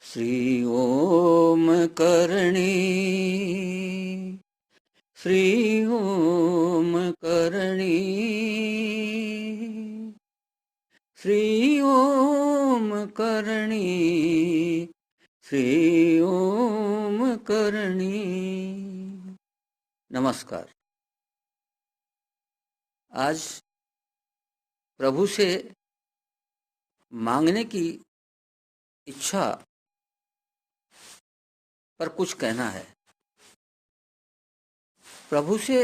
श्री ओम करणी, श्री ओम करणी, श्री ओम करणी, श्री ओम करणी। नमस्कार। आज प्रभु से मांगने की इच्छा पर कुछ कहना है। प्रभु से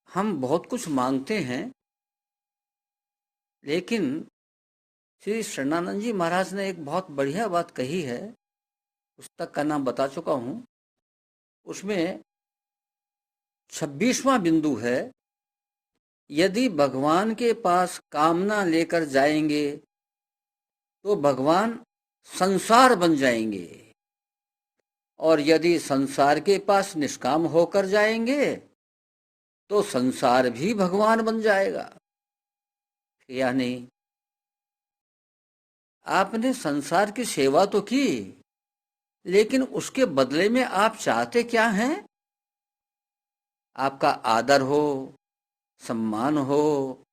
हम बहुत कुछ मांगते हैं, लेकिन श्री शरणानंद जी महाराज ने एक बहुत बढ़िया बात कही है। पुस्तक का नाम बता चुका हूँ। उसमें 26वां बिंदु है, यदि भगवान के पास कामना लेकर जाएंगे तो भगवान संसार बन जाएंगे, और यदि संसार के पास निष्काम होकर जाएंगे तो संसार भी भगवान बन जाएगा। यानी आपने संसार की सेवा तो की, लेकिन उसके बदले में आप चाहते क्या हैं? आपका आदर हो, सम्मान हो,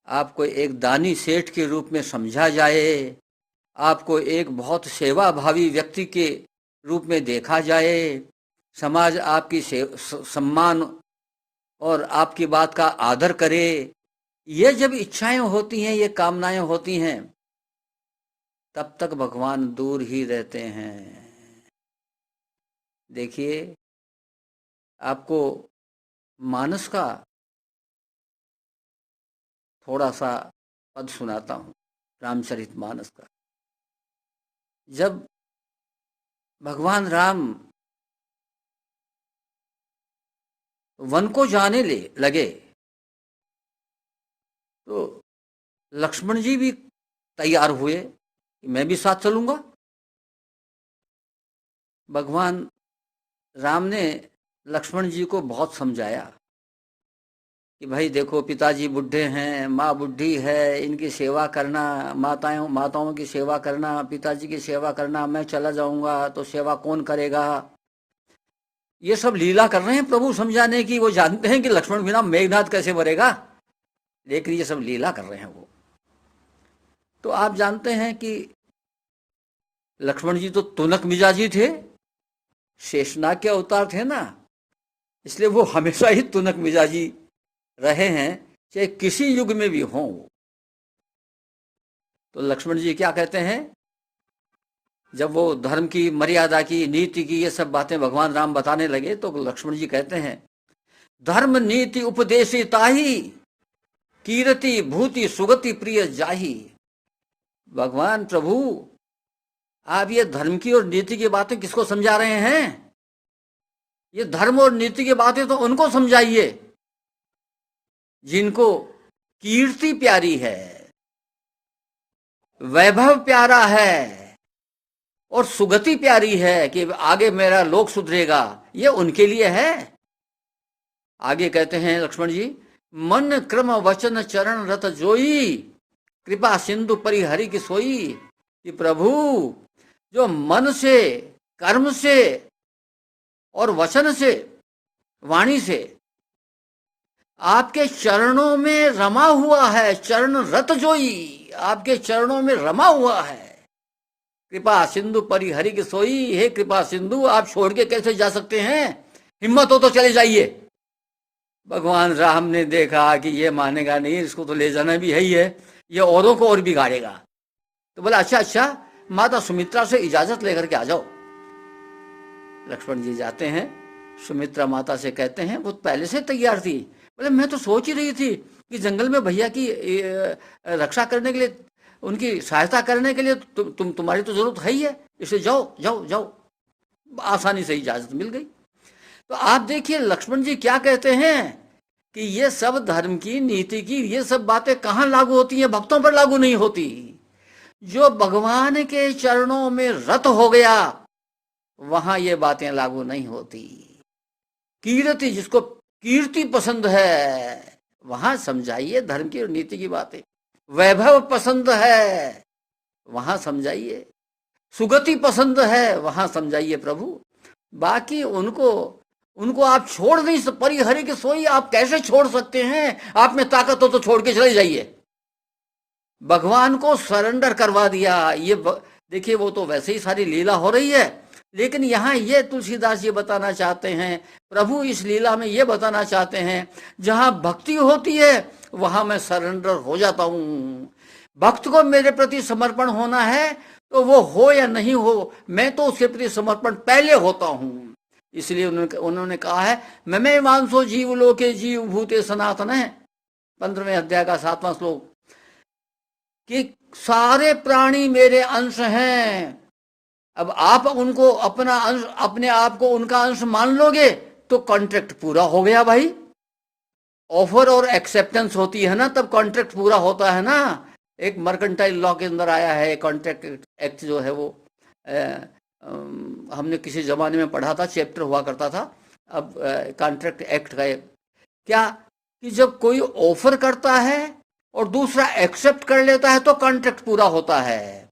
आपको एक दानी सेठ के रूप में समझा जाए, आपको एक बहुत सेवा भावी व्यक्ति के रूप में देखा जाए, समाज आपकी सम्मान और आपकी बात का आदर करे। ये जब इच्छाएं होती हैं, ये कामनाएं होती हैं, तब तक भगवान दूर ही रहते हैं। देखिए, आपको मानस का थोड़ा सा पद सुनाता हूँ, रामचरितमानस का। जब भगवान राम वन को जाने लगे तो लक्ष्मण जी भी तैयार हुए कि मैं भी साथ चलूंगा। भगवान राम ने लक्ष्मण जी को बहुत समझाया कि भाई देखो, पिताजी बूढ़े हैं, माँ बूढ़ी है, इनकी सेवा करना, माताओं की सेवा करना, पिताजी की सेवा करना, मैं चला जाऊंगा तो सेवा कौन करेगा। ये सब लीला कर रहे हैं प्रभु समझाने की। वो जानते हैं कि लक्ष्मण बिना मेघनाद कैसे भरेगा, लेकिन ये सब लीला कर रहे हैं वो। तो आप जानते हैं कि लक्ष्मण जी तो तुनक मिजाजी थे, शेषनाग के अवतार थे ना, इसलिए वो हमेशा ही तुनक मिजाजी रहे हैं, चाहे किसी युग में भी हों। तो लक्ष्मण जी क्या कहते हैं, जब वो धर्म की, मर्यादा की, नीति की ये सब बातें भगवान राम बताने लगे, तो लक्ष्मण जी कहते हैं, धर्म नीति उपदेशी ताही, कीर्ति भूति सुगति प्रिय जाही। भगवान प्रभु, आप ये धर्म की और नीति की बातें किसको समझा रहे हैं? ये धर्म और नीति की बातें तो उनको समझाइए जिनको कीर्ति प्यारी है, वैभव प्यारा है, और सुगति प्यारी है कि आगे मेरा लोक सुधरेगा। ये उनके लिए है। आगे कहते हैं लक्ष्मण जी, मन क्रम वचन चरण रत जोई, कृपा सिंधु परिहरि की सोई। कि प्रभु, जो मन से, कर्म से और वचन से, वाणी से आपके चरणों में रमा हुआ है, चरण रत जोई, आपके चरणों में रमा हुआ है, कृपा सिंधु परिहरि की सोई। हे कृपा सिंधु, आप छोड़ के कैसे जा सकते हैं? हिम्मत हो तो चले जाइए। भगवान राम ने देखा कि ये मानेगा नहीं, इसको तो ले जाना भी है ही है, ये औरों को और बिगाड़ेगा। तो बोला, अच्छा अच्छा, माता सुमित्रा से इजाजत लेकर के आ जाओ। लक्ष्मण जी जाते हैं, सुमित्रा माता से कहते हैं, वो पहले से तैयार थी। बोले, मैं तो सोच ही रही थी कि जंगल में भैया की रक्षा करने के लिए, उनकी सहायता करने के लिए तुम्हारी तो जरूरत है ही है, इसलिए जाओ जाओ जाओ। आसानी से इजाजत मिल गई। तो आप देखिए लक्ष्मण जी क्या कहते हैं कि ये सब धर्म की, नीति की, ये सब बातें कहाँ लागू होती हैं? भक्तों पर लागू नहीं होती। जो भगवान के चरणों में रत हो गया, वहां ये बातें लागू नहीं होती। कीर्ति, जिसको कीर्ति पसंद है, वहां समझाइए धर्म की और नीति की बातें। वैभव पसंद है, वहां समझाइए। सुगति पसंद है वहां समझाइए प्रभु। बाकी उनको उनको आप छोड़ नहीं, परिहरि के सोई आप कैसे छोड़ सकते हैं? आप में ताकत हो तो छोड़ के चले जाइए। भगवान को सरेंडर करवा दिया। ये देखिए, वो तो वैसे ही सारी लीला हो रही है, लेकिन यहाँ ये तुलसीदास जी बताना चाहते हैं, प्रभु इस लीला में ये बताना चाहते हैं, जहाँ भक्ति होती है वहां मैं सरेंडर हो जाता हूँ। भक्त को मेरे प्रति समर्पण होना है तो वो हो या नहीं हो, मैं तो उसके प्रति समर्पण पहले होता हूँ। इसलिए उन्होंने कहा है, मैं मानसो जीव लोके जीव भूते सनातन है, 15वें अध्याय का 7वां श्लोक, कि सारे प्राणी मेरे अंश हैं। अब आप उनको अपना अंश, अपने आप को उनका अंश मान लोगे तो कॉन्ट्रैक्ट पूरा हो गया भाई। ऑफर और एक्सेप्टेंस होती है ना, तब कॉन्ट्रैक्ट पूरा होता है ना। एक मर्केंटाइल लॉ के अंदर आया है कॉन्ट्रैक्ट एक्ट जो है वो, हमने किसी जमाने में पढ़ा था, चैप्टर हुआ करता था। अब कॉन्ट्रैक्ट एक्ट का क्या, कि जब कोई ऑफर करता है और दूसरा एक्सेप्ट कर लेता है तो कॉन्ट्रैक्ट पूरा होता है।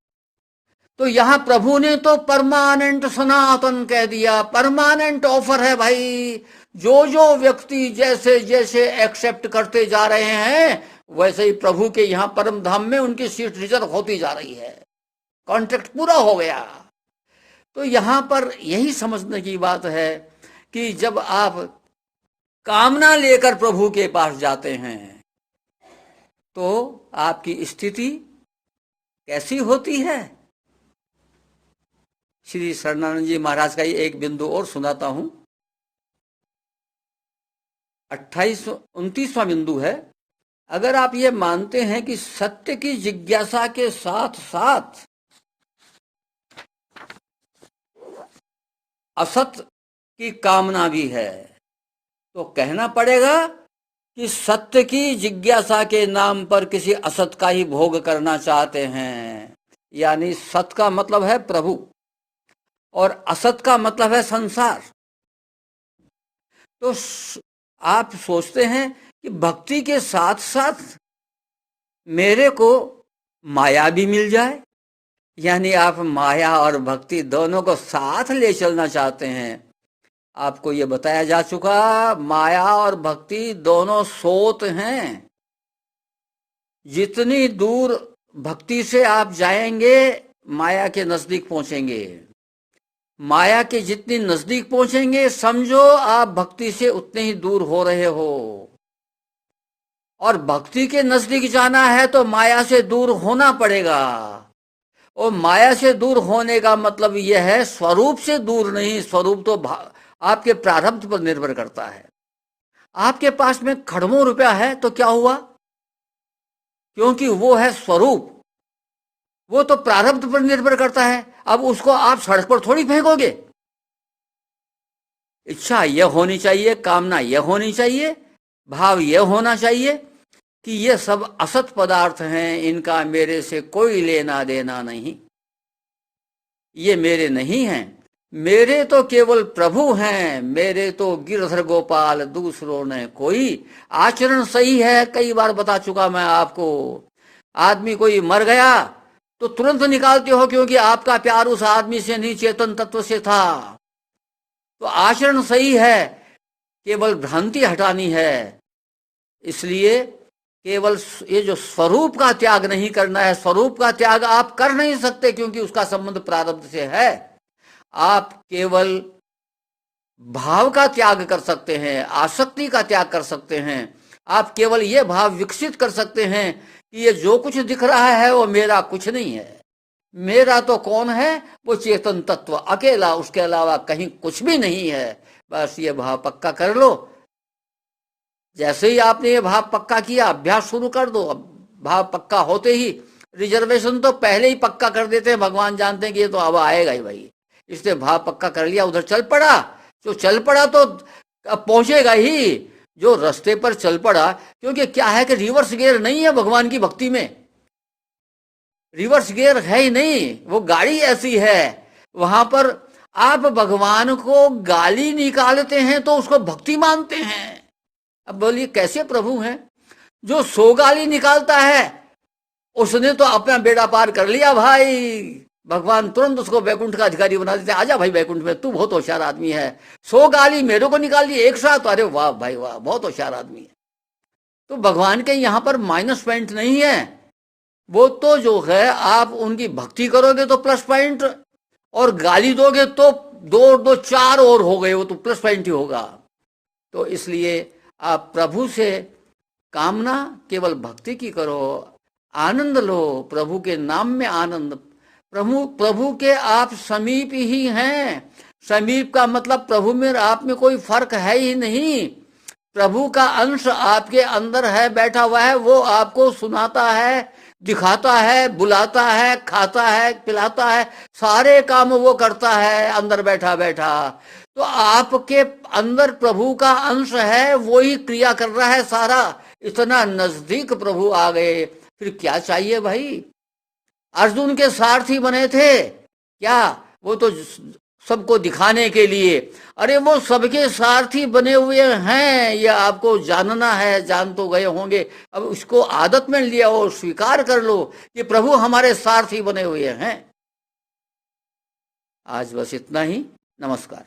तो यहां प्रभु ने तो परमानेंट सनातन कह दिया, परमानेंट ऑफर है भाई। जो जो व्यक्ति जैसे जैसे एक्सेप्ट करते जा रहे हैं वैसे ही प्रभु के यहाँ परम धाम में उनकी सीट रिजर्व होती जा रही है, कॉन्ट्रैक्ट पूरा हो गया। तो यहां पर यही समझने की बात है कि जब आप कामना लेकर प्रभु के पास जाते हैं तो आपकी स्थिति कैसी होती है। श्री शरणानंद जी महाराज का ही एक बिंदु और सुनाता हूं, 29वां बिंदु है। अगर आप ये मानते हैं कि सत्य की जिज्ञासा के साथ साथ असत की कामना भी है, तो कहना पड़ेगा कि सत्य की जिज्ञासा के नाम पर किसी असत का ही भोग करना चाहते हैं। यानी सत का मतलब है प्रभु और असत का मतलब है संसार। तो आप सोचते हैं कि भक्ति के साथ साथ मेरे को माया भी मिल जाए, यानी आप माया और भक्ति दोनों को साथ ले चलना चाहते हैं। आपको ये बताया जा चुका, माया और भक्ति दोनों सोत हैं। जितनी दूर भक्ति से आप जाएंगे माया के नजदीक पहुंचेंगे, माया के जितनी नजदीक पहुंचेंगे समझो आप भक्ति से उतने ही दूर हो रहे हो। और भक्ति के नजदीक जाना है तो माया से दूर होना पड़ेगा। और माया से दूर होने का मतलब यह है स्वरूप से दूर नहीं, स्वरूप तो आपके प्रारब्ध पर निर्भर करता है। आपके पास में खड़मों रुपया है तो क्या हुआ, क्योंकि वो है स्वरूप, वो तो प्रारब्ध पर निर्भर करता है। अब उसको आप सड़क पर थोड़ी फेंकोगे। इच्छा यह होनी चाहिए, कामना यह होनी चाहिए, भाव यह होना चाहिए कि ये सब असत पदार्थ हैं, इनका मेरे से कोई लेना देना नहीं, ये मेरे नहीं हैं, मेरे तो केवल प्रभु हैं, मेरे तो गिरधर गोपाल दूसरों ने कोई। आचरण सही है, कई बार बता चुका मैं आपको। आदमी कोई मर गया तो तुरंत निकालते हो क्योंकि आपका प्यार उस आदमी से नहीं, चेतन तत्व से था। तो आचरण सही है, केवल भ्रांति हटानी है। इसलिए केवल ये जो स्वरूप का त्याग नहीं करना है, स्वरूप का त्याग आप कर नहीं सकते क्योंकि उसका संबंध प्रारब्ध से है। आप केवल भाव का त्याग कर सकते हैं, आसक्ति का त्याग कर सकते हैं। आप केवल ये भाव विकसित कर सकते हैं कि ये जो कुछ दिख रहा है वो मेरा कुछ नहीं है। मेरा तो कौन है, वो चेतन तत्व अकेला, उसके अलावा कहीं कुछ भी नहीं है। बस ये भाव पक्का कर लो। जैसे ही आपने ये भाव पक्का किया, अभ्यास शुरू कर दो। अब भाव पक्का होते ही, रिजर्वेशन तो पहले ही पक्का कर देते हैं, भगवान जानते हैं कि ये तो अब आएगा ही भाई, इसने भाव पक्का कर लिया, उधर चल पड़ा। जो चल पड़ा तो अब पहुंचेगा ही, जो रास्ते पर चल पड़ा। क्योंकि क्या है कि रिवर्स गियर नहीं है भगवान की भक्ति में, रिवर्स गियर है ही नहीं। वो गाड़ी ऐसी है, वहां पर आप भगवान को गाली निकालते हैं तो उसको भक्ति मानते हैं। अब बोलिए कैसे प्रभु हैं? जो 100 गाली निकालता है उसने तो अपना बेड़ा पार कर लिया भाई। भगवान तुरंत उसको वैकुंठ का अधिकारी बना देते, आजा भाई वैकुंठ में, तू बहुत होशियार आदमी है। 100 गाली मेरे को निकाल दी एक साथ, अरे वाह भाई वाह, बहुत होशियार आदमी है। तो भगवान के यहाँ पर माइनस पॉइंट नहीं है, वो तो जो है आप उनकी भक्ति करोगे तो प्लस पॉइंट, और गाली दोगे तो दो दो चार और हो गए, वो तो प्लस पॉइंट ही होगा। तो इसलिए आप प्रभु से कामना केवल भक्ति की करो, आनंद लो, प्रभु के नाम में आनंद। प्रभु के आप समीप ही हैं। समीप का मतलब प्रभु में आप में कोई फर्क है ही नहीं। प्रभु का अंश आपके अंदर है, बैठा हुआ है, वो आपको सुनाता है, दिखाता है, बुलाता है, खाता है, पिलाता है, सारे काम वो करता है अंदर बैठा बैठा। तो आपके अंदर प्रभु का अंश है, वो ही क्रिया कर रहा है सारा। इतना नजदीक प्रभु आ गए, फिर क्या चाहिए भाई। अर्जुन के सारथी बने थे क्या, वो तो सबको दिखाने के लिए। अरे वो सबके सारथी बने हुए हैं, ये आपको जानना है, जान तो गए होंगे, अब उसको आदत में लिया हो, स्वीकार कर लो कि प्रभु हमारे सारथी बने हुए हैं। आज बस इतना ही, नमस्कार।